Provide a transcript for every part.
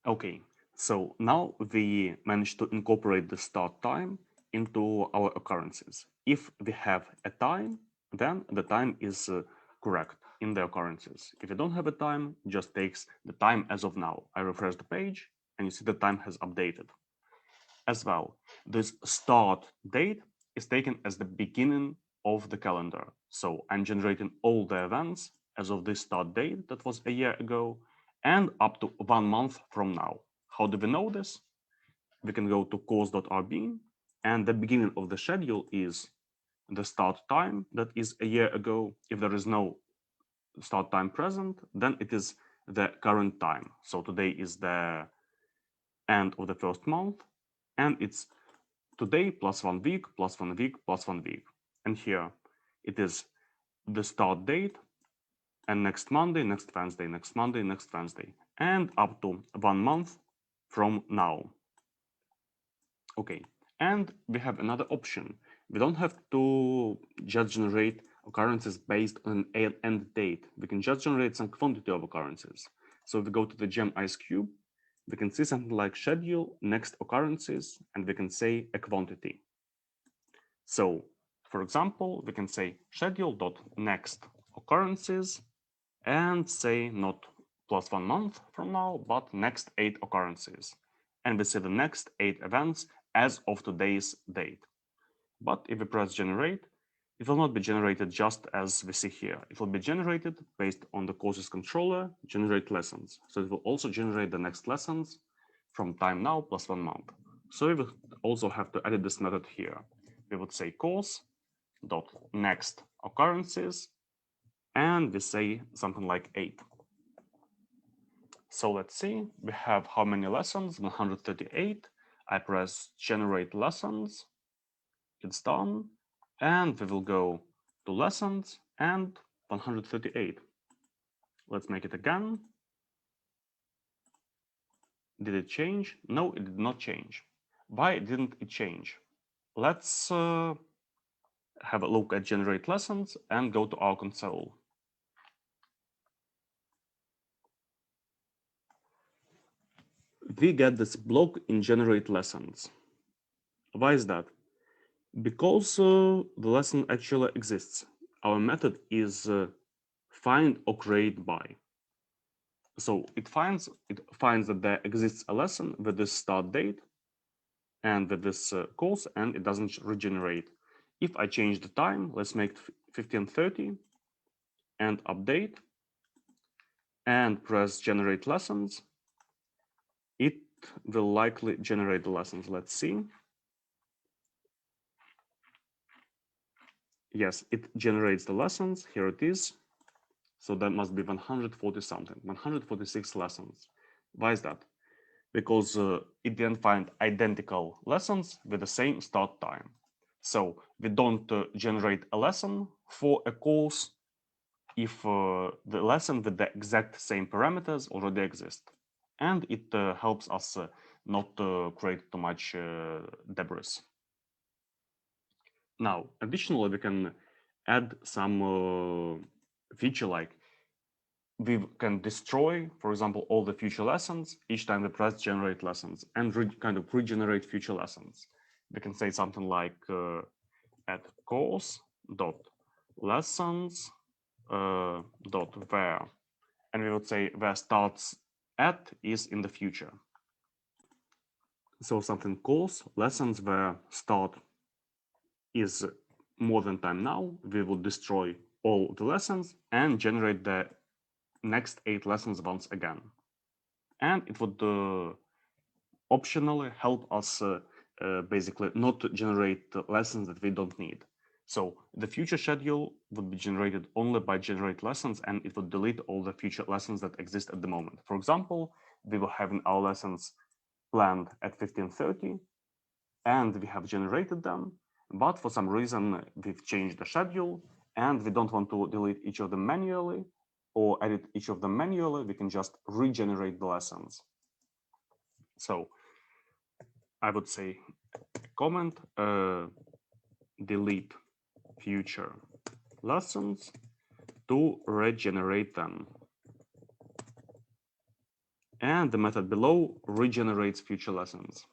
Okay, so now we managed to incorporate the start time into our occurrences. If we have a time, then the time is correct in the occurrences. If you don't have a time, just takes the time as of now. I refresh the page and you see the time has updated. As well, this start date is taken as the beginning of the calendar. So I'm generating all the events as of this start date that was a year ago and up to 1 month from now. How do we know this? We can go to course.rb and the beginning of the schedule is the start time that is a year ago. If there is no start time present, then it is the current time. So today is the end of the first month and it's today plus 1 week plus 1 week plus 1 week. And here it is the start date and next Monday, next Wednesday, next Monday, next Wednesday, and up to 1 month from now. Okay, and we have another option. We don't have to just generate occurrences based on an end date. We can just generate some quantity of occurrences. So if we go to the gem ice cube, we can see something like schedule next occurrences, and we can say a quantity. So, for example, we can say schedule.next occurrences and say not plus 1 month from now, but next 8 occurrences. And we see the next 8 events as of today's date. But if we press generate, it will not be generated just as we see here. It will be generated based on the courses controller, generate lessons. So it will also generate the next lessons from time now plus 1 month. So we will also have to edit this method here. We would say course dot next occurrences and we say something like 8. So let's see, we have how many lessons? 138. I press generate lessons, it's done, and we will go to lessons and 138. Let's make it again. Did it change? No, it did not change. Why didn't it change? Let's have a look at generate lessons and go to our console. We get this block in generate lessons. Why is that? Because the lesson actually exists. Our method is find or create by. So it finds that there exists a lesson with this start date and with this course, and it doesn't regenerate. If I change the time, let's make it 15:30 and update and press generate lessons, it will likely generate the lessons. Let's see. Yes, it generates the lessons. Here it is. So that must be 140 something, 146 lessons. Why is that? Because it didn't find identical lessons with the same start time. So we don't generate a lesson for a course if the lesson with the exact same parameters already exist. And it helps us not create too much debris. Now, additionally, we can add some feature like we can destroy, for example, all the future lessons each time we press generate lessons and kind of regenerate future lessons. We can say something like at course dot lessons dot where, and we would say where starts at is in the future. So something course lessons where start is more than time now. We will destroy all the lessons and generate the next 8 lessons once again. And it would optionally help us basically not to generate lessons that we don't need. So the future schedule would be generated only by generate lessons, and it would delete all the future lessons that exist at the moment. For example, we were having our lessons planned at 15:30 and we have generated them, but for some reason we've changed the schedule and we don't want to delete each of them manually or edit each of them manually. We can just regenerate the lessons. So I would say comment delete future lessons to regenerate them. And the method below regenerates future lessons.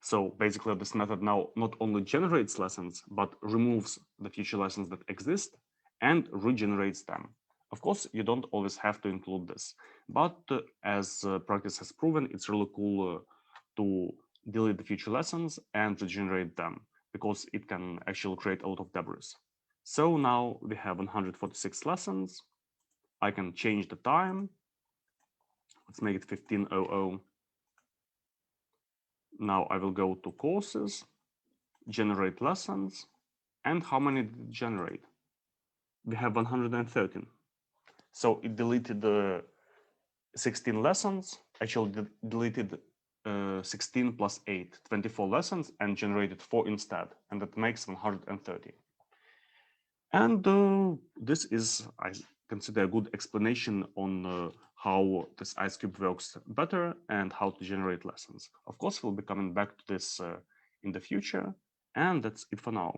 So basically this method now not only generates lessons, but removes the future lessons that exist and regenerates them. Of course, you don't always have to include this, but as practice has proven, it's really cool to delete the future lessons and regenerate them, because it can actually create a lot of debris. So now we have 146 lessons. I can change the time. Let's make it 1500. Now I will go to courses, generate lessons, and how many did it generate? We have 113. So it deleted the 16 lessons, actually deleted 16 plus 8, 24 lessons, and generated 4 instead, and that makes 130. And this is, I consider, a good explanation on how this ice cube works better and how to generate lessons. Of course, we'll be coming back to this in the future, and that's it for now.